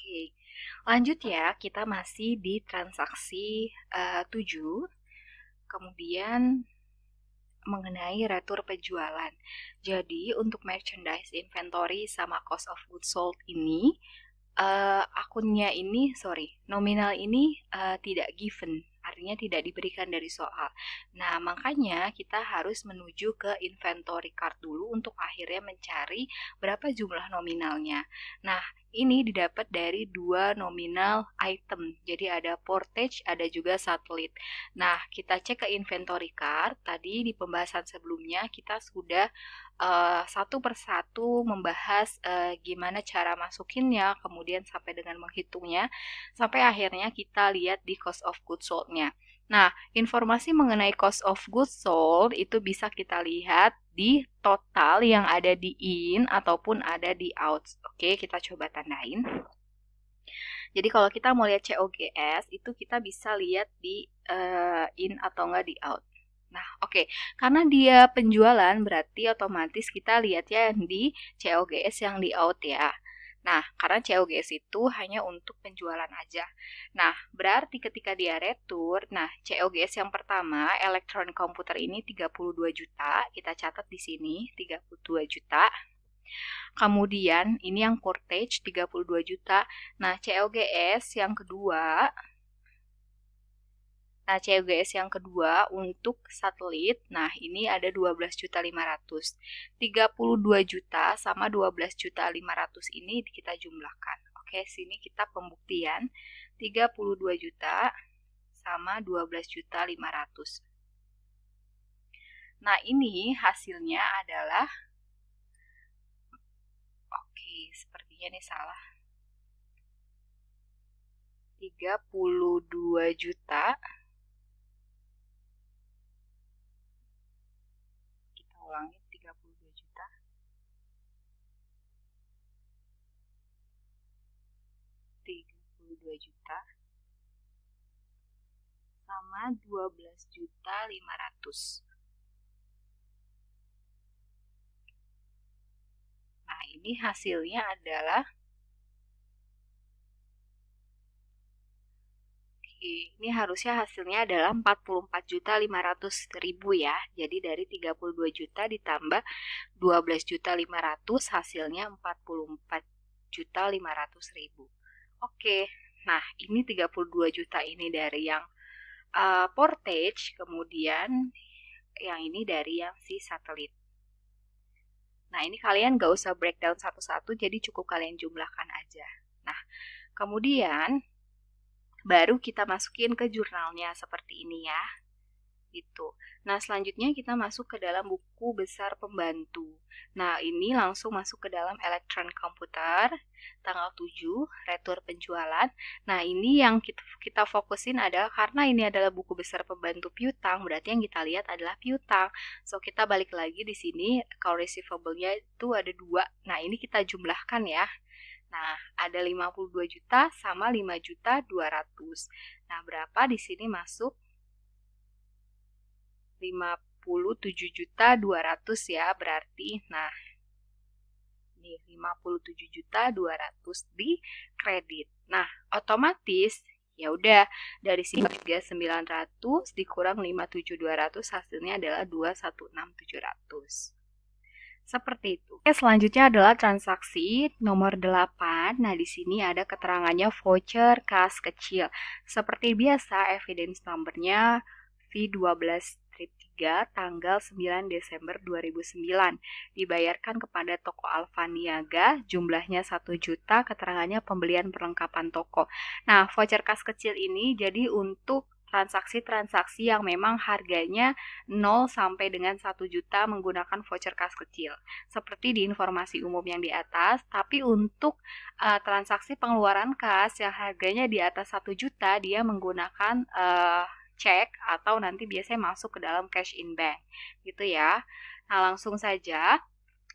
Oke, lanjut ya, kita masih di transaksi 7, kemudian mengenai retur penjualan. Jadi, untuk merchandise inventory sama cost of goods sold ini, nominal ini tidak given, artinya tidak diberikan dari soal. Nah, makanya kita harus menuju ke inventory card dulu untuk akhirnya mencari berapa jumlah nominalnya. Nah, ini didapat dari dua nominal item. Jadi ada portage, ada juga satelit. Nah, kita cek ke inventory card. Tadi di pembahasan sebelumnya kita sudah satu persatu membahas gimana cara masukinnya, kemudian sampai dengan menghitungnya, sampai akhirnya kita lihat di cost of goods sold-nya. Nah, informasi mengenai cost of goods sold itu bisa kita lihat di total yang ada di in ataupun ada di out. Oke, kita coba tandain. Jadi kalau kita mau lihat COGS, itu kita bisa lihat di in atau enggak di out. Nah, oke. Karena dia penjualan, berarti otomatis kita lihatnya di COGS yang di out ya. Nah, karena COGS itu hanya untuk penjualan aja. Nah, berarti ketika dia retur, nah COGS yang pertama, elektronik komputer ini 32 juta, kita catat di sini, 32 juta. Kemudian ini yang portage 32 juta. Nah, COGS yang kedua. Nah, COGS yang kedua untuk satelit. Nah, ini ada 12.500. 32 juta sama 12.500 ini kita jumlahkan. Oke, sini kita pembuktian 32 juta sama 12.500. Nah, ini hasilnya adalah sepertinya ini salah. 32 juta. Kita ulangi 32 juta. 32 juta sama 12.500. Nah, ini hasilnya adalah ini harusnya hasilnya adalah 44.500.000 ya. Jadi dari 32 juta ditambah 12.500 hasilnya 44.500.000. Oke. Nah, ini 32 juta ini dari yang portage, kemudian yang ini dari yang si satelit. Nah, ini kalian gak usah breakdown satu-satu, jadi cukup kalian jumlahkan aja. Nah, kemudian baru kita masukin ke jurnalnya seperti ini ya. Gitu. Nah, selanjutnya kita masuk ke dalam buku besar pembantu. Nah, ini langsung masuk ke dalam elektron komputer, tanggal 7, retur penjualan. Nah, ini yang kita fokusin adalah karena ini adalah buku besar pembantu piutang, berarti yang kita lihat adalah piutang. So, kita balik lagi di sini, kalau receivable-nya itu ada 2. Nah, ini kita jumlahkan ya. Nah, ada 52 juta sama 5.200.000. Nah, berapa di sini masuk? 57.200 ya, berarti. Nah, ini 57.200 di kredit. Nah, otomatis ya udah dari sini 3.900 dikurang 5.700 hasilnya adalah 2.16.700. Seperti itu. Oke, selanjutnya adalah transaksi nomor 8. Nah, di sini ada keterangannya voucher kas kecil. Seperti biasa, evidence number-nya V12-3 tanggal 9 Desember 2009. Dibayarkan kepada toko Alfa Niaga, jumlahnya 1 juta, keterangannya pembelian perlengkapan toko. Nah, voucher kas kecil ini jadi untuk transaksi-transaksi yang memang harganya 0 sampai dengan 1 juta menggunakan voucher kas kecil. Seperti di informasi umum yang di atas, tapi untuk transaksi pengeluaran kas yang harganya di atas 1 juta, dia menggunakan cek atau nanti biasanya masuk ke dalam cash in bank. Gitu ya. Nah, langsung saja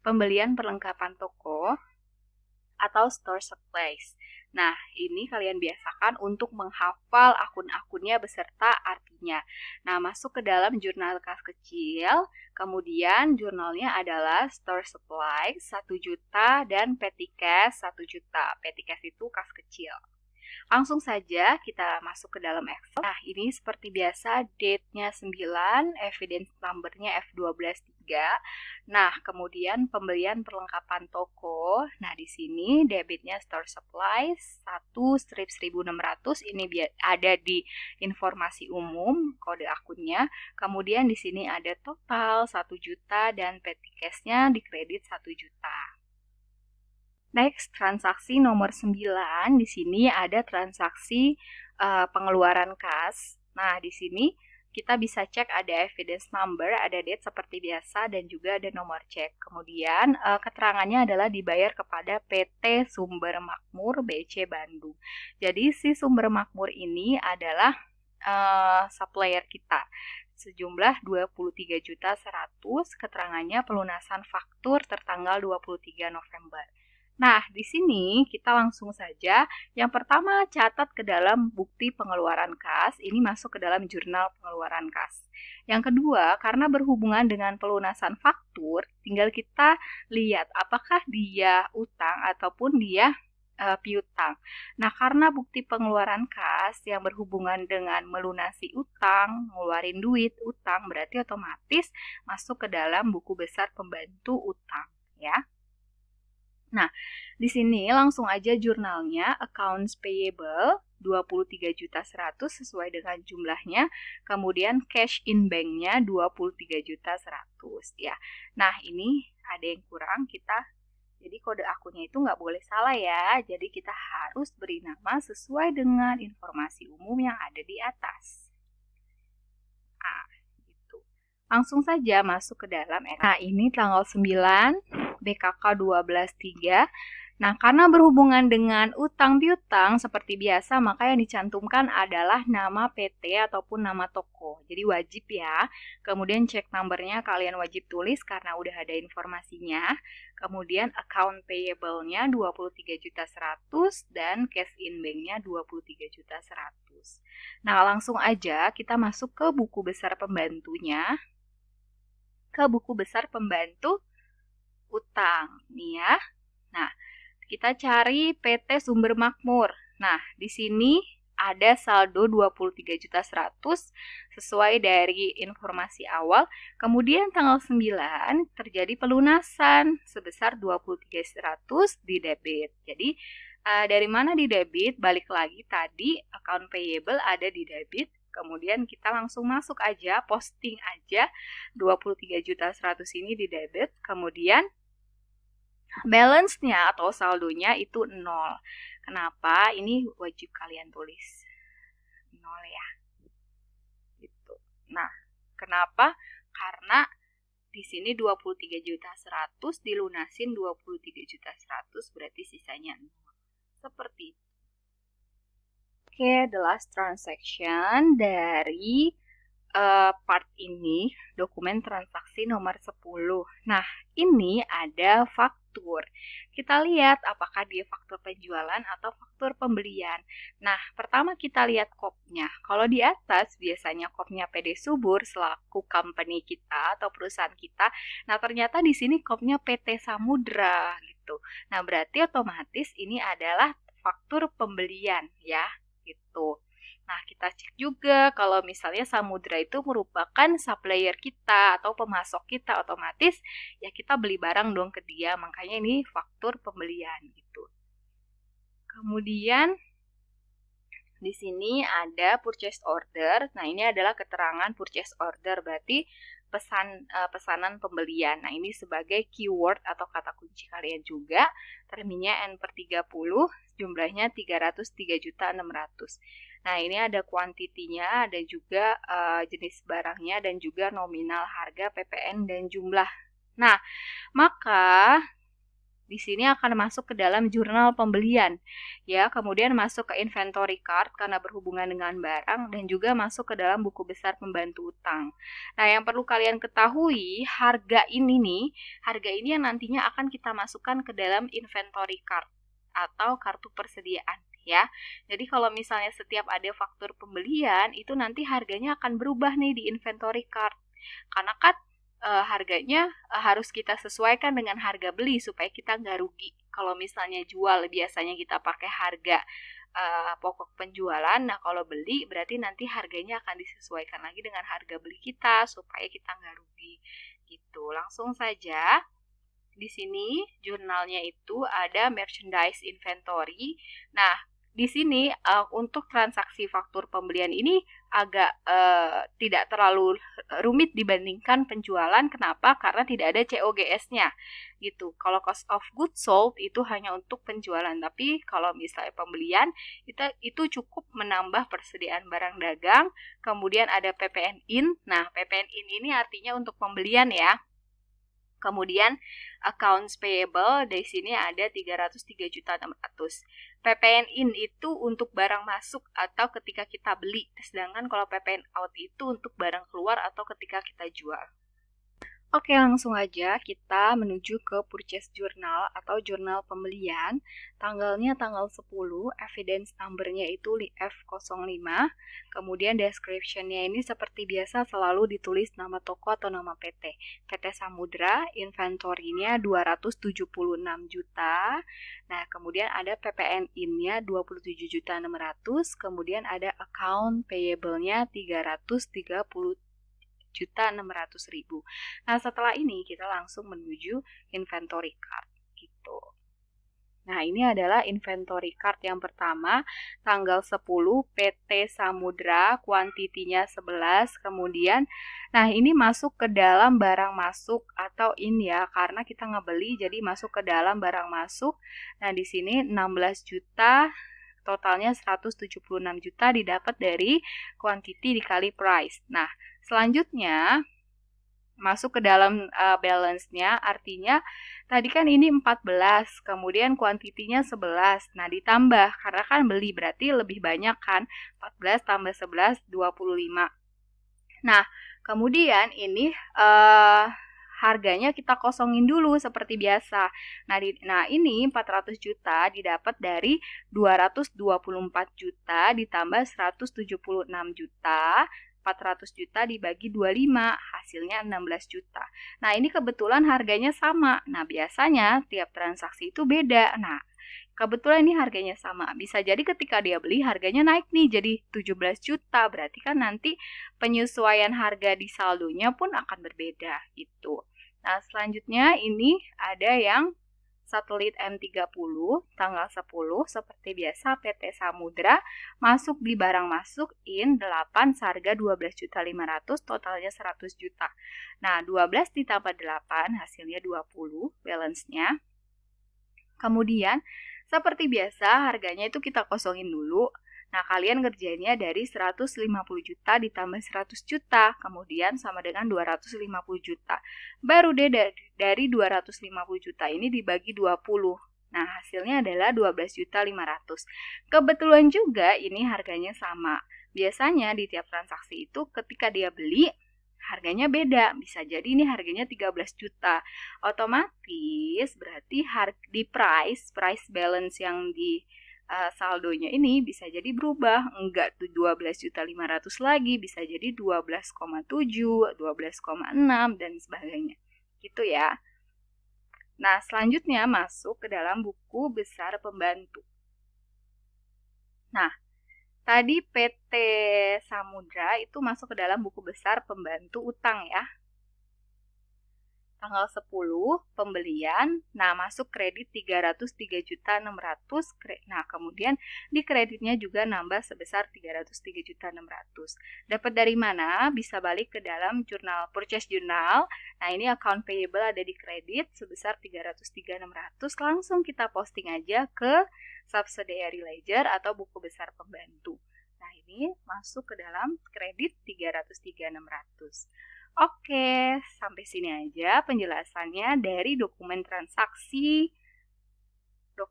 pembelian perlengkapan toko atau store supplies. Nah, ini kalian biasakan untuk menghafal akun-akunnya beserta artinya. Nah, masuk ke dalam jurnal kas kecil, kemudian jurnalnya adalah store supply 1 juta dan petty cash 1 juta. Petty cash itu kas kecil. Langsung saja kita masuk ke dalam Excel. Nah, ini seperti biasa date-nya 9, evidence number-nya F123. Nah, kemudian pembelian perlengkapan toko. Nah, di sini debitnya store supplies 1 strip 1600. Ini ada di informasi umum kode akunnya. Kemudian di sini ada total 1 juta dan petty cash-nya di kredit 1 juta. Next, transaksi nomor 9, di sini ada transaksi pengeluaran kas. Nah, di sini kita bisa cek ada evidence number, ada date seperti biasa, dan juga ada nomor cek. Kemudian, keterangannya adalah dibayar kepada PT Sumber Makmur BC Bandung. Jadi, si Sumber Makmur ini adalah supplier kita. Sejumlah 23.100.000, keterangannya pelunasan faktur tertanggal 23 November. Nah, di sini kita langsung saja. Yang pertama, catat ke dalam bukti pengeluaran kas. Ini masuk ke dalam jurnal pengeluaran kas. Yang kedua, karena berhubungan dengan pelunasan faktur, tinggal kita lihat apakah dia utang ataupun dia piutang. Nah, karena bukti pengeluaran kas yang berhubungan dengan melunasi utang, ngeluarin duit utang, berarti otomatis masuk ke dalam buku besar pembantu utang, ya. Nah, di sini langsung aja jurnalnya accounts payable 23.100.000 sesuai dengan jumlahnya. Kemudian cash in bank-nya 23.100.000 ya. Nah, ini ada yang kurang jadi kode akunnya itu nggak boleh salah ya. Jadi kita harus beri nama sesuai dengan informasi umum yang ada di atas. Nah, gitu. Langsung saja masuk ke dalam. Nah, ini tanggal 9 BKK 12.3. Nah, karena berhubungan dengan utang piutang seperti biasa, maka yang dicantumkan adalah nama PT ataupun nama toko. Jadi wajib ya. Kemudian cek numbernya kalian wajib tulis karena udah ada informasinya. Kemudian account payable-nya 23.100.000 dan cash in bank-nya 23.100.000. Nah, langsung aja kita masuk ke buku besar pembantunya. Ke buku besar pembantu utang nih ya. Nah, kita cari PT Sumber Makmur. Nah, di sini ada saldo 23.100.000 sesuai dari informasi awal. Kemudian tanggal 9 terjadi pelunasan sebesar 23.100 di debit. Jadi, dari mana di debit? Balik lagi tadi account payable ada di debit. Kemudian kita langsung masuk aja, posting aja 23.100.000 ini di debit. Kemudian balance-nya atau saldonya itu 0. Kenapa? Ini wajib kalian tulis 0 ya. Gitu. Nah, kenapa? Karena di sini 23.100.000 dilunasin 23.100.000 berarti sisanya 0. Seperti itu. Oke, the last transaction dari part ini, dokumen transaksi nomor 10. Nah, ini ada faktur. Kita lihat apakah dia faktur penjualan atau faktur pembelian. Nah, pertama kita lihat kopnya. Kalau di atas biasanya kopnya PD Subur selaku company kita atau perusahaan kita. Nah, ternyata di sini kopnya PT Samudra gitu. Nah, berarti otomatis ini adalah faktur pembelian ya, gitu. Nah, kita cek juga kalau misalnya Samudra itu merupakan supplier kita atau pemasok kita, otomatis ya kita beli barang dong ke dia, makanya ini faktur pembelian gitu. Kemudian di sini ada purchase order. Nah, ini adalah keterangan purchase order, berarti pesanan pembelian. Nah, ini sebagai keyword atau kata kunci kalian juga. Terminnya N/30, jumlahnya 303.600. Nah, ini ada kuantitinya, ada juga jenis barangnya, dan juga nominal harga, PPN, dan jumlah. Nah, maka di sini akan masuk ke dalam jurnal pembelian, ya. Kemudian masuk ke inventory card karena berhubungan dengan barang, dan juga masuk ke dalam buku besar pembantu utang. Nah, yang perlu kalian ketahui, harga ini yang nantinya akan kita masukkan ke dalam inventory card. atau kartu persediaan ya. Jadi kalau misalnya setiap ada faktur pembelian itu nanti harganya akan berubah nih di inventory card. Karena kan harganya harus kita sesuaikan dengan harga beli supaya kita nggak rugi. Kalau misalnya jual biasanya kita pakai harga pokok penjualan. Nah, kalau beli berarti nanti harganya akan disesuaikan lagi dengan harga beli kita supaya kita nggak rugi. Gitu. Langsung saja. Di sini jurnalnya itu ada merchandise inventory. Nah, di sini untuk transaksi faktur pembelian ini agak tidak terlalu rumit dibandingkan penjualan. Kenapa? Karena tidak ada COGS-nya. Gitu. Kalau cost of goods sold itu hanya untuk penjualan, tapi kalau misalnya pembelian itu cukup menambah persediaan barang dagang. Kemudian ada PPN in. Nah, PPN in ini artinya untuk pembelian ya. Kemudian accounts payable di sini ada 303.600. PPN in itu untuk barang masuk atau ketika kita beli. Sedangkan kalau PPN out itu untuk barang keluar atau ketika kita jual. Oke, langsung aja kita menuju ke purchase journal atau jurnal pembelian. Tanggalnya tanggal 10, evidence number-nya itu F05. Kemudian description-nya ini seperti biasa selalu ditulis nama toko atau nama PT. PT Samudra, inventory-nya 276 juta. Nah, kemudian ada PPN in-nya 27.600. Kemudian ada account payable-nya 330.600.000. Nah, setelah ini kita langsung menuju inventory card gitu. Nah, ini adalah inventory card yang pertama, tanggal 10 PT Samudra, kuantitinya 11, kemudian nah ini masuk ke dalam barang masuk atau in ya, karena kita ngebeli jadi masuk ke dalam barang masuk. Nah, di sini 16 juta, totalnya 176 juta didapat dari quantity dikali price. Nah, selanjutnya masuk ke dalam balance-nya, artinya tadi kan ini 14, kemudian kuantitinya 11. Nah, ditambah karena kan beli berarti lebih banyak kan. 14 tambah 11 25. Nah, kemudian ini harganya kita kosongin dulu seperti biasa. Nah, ini 400 juta didapat dari 224 juta ditambah 176 juta. 400 juta dibagi 25, hasilnya 16 juta. Nah, ini kebetulan harganya sama. Nah, biasanya tiap transaksi itu beda. Nah, kebetulan ini harganya sama. Bisa jadi ketika dia beli harganya naik nih jadi 17 juta. Berarti kan nanti penyesuaian harga di saldonya pun akan berbeda gitu. Nah, selanjutnya ini ada yang satelit M30 tanggal 10 seperti biasa PT Samudra masuk di barang masuk in 8 seharga 12.500, totalnya 100 juta. Nah, 12 ditambah 8 hasilnya 20 balance-nya. Kemudian seperti biasa harganya itu kita kosongin dulu. Nah, kalian ngerjainnya dari 150 juta ditambah 100 juta, kemudian sama dengan 250 juta. Baru deh dari 250 juta ini dibagi 20. Nah, hasilnya adalah 12.500. Kebetulan juga ini harganya sama. Biasanya di tiap transaksi itu ketika dia beli, harganya beda. Bisa jadi ini harganya 13 juta. Otomatis berarti di price balance yang di saldonya ini bisa jadi berubah, enggak 12.500 lagi, bisa jadi 12,7, 12,6 dan sebagainya. Gitu ya. Nah, selanjutnya masuk ke dalam buku besar pembantu. Nah, tadi PT Samudra itu masuk ke dalam buku besar pembantu utang ya. Tanggal 10 pembelian, nah masuk kredit 303.600. Nah, kemudian di kreditnya juga nambah sebesar 303.600. Dapat dari mana? Bisa balik ke dalam jurnal purchase journal. Nah, ini account payable ada di kredit sebesar 303.600. Langsung kita posting aja ke subsidiary ledger atau buku besar pembantu. Nah, ini masuk ke dalam kredit 303.600. Oke, sampai sini aja penjelasannya dari dokumen transaksi 6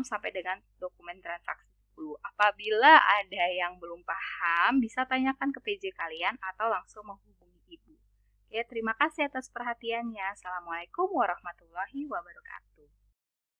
sampai dengan dokumen transaksi 10. Apabila ada yang belum paham, bisa tanyakan ke PJ kalian atau langsung menghubungi Ibu. Oke, terima kasih atas perhatiannya. Assalamualaikum warahmatullahi wabarakatuh.